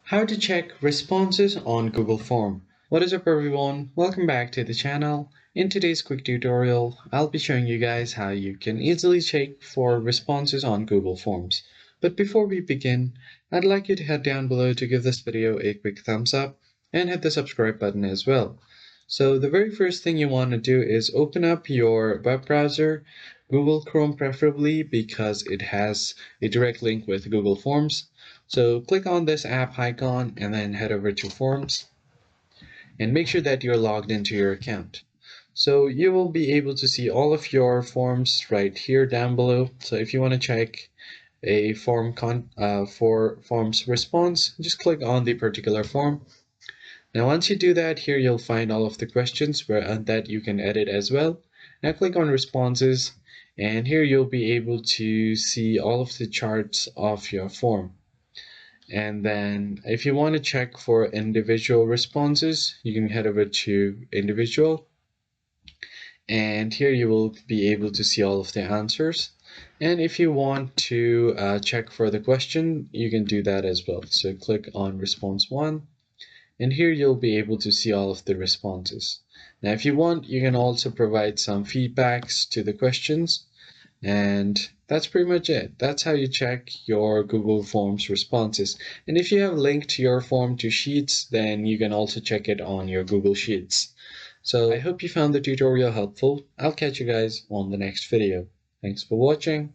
How to check responses on Google Form. What is up everyone? Welcome back to the channel. In today's quick tutorial, I'll be showing you guys how you can easily check for responses on Google Forms. But before we begin, I'd like you to head down below to give this video a quick thumbs up and hit the subscribe button as well. So the very first thing you want to do is open up your web browser, Google Chrome preferably because it has a direct link with Google Forms. So click on this app icon and then head over to Forms and make sure that you're logged into your account. So you will be able to see all of your forms right here down below. So if you want to check a form for forms response, just click on the particular form. Now once you do that, here you'll find all of the questions that you can edit as well. Now click on responses and here you'll be able to see all of the charts of your form. And then if you want to check for individual responses, you can head over to individual. And here you will be able to see all of the answers. And if you want to check for the question, you can do that as well. So click on response 1. And here you'll be able to see all of the responses. Now, if you want, you can also provide some feedbacks to the questions. And that's pretty much it. That's how you check your Google Forms responses. And if you have linked your form to Sheets, then you can also check it on your Google Sheets. So I hope you found the tutorial helpful. I'll catch you guys on the next video. Thanks for watching.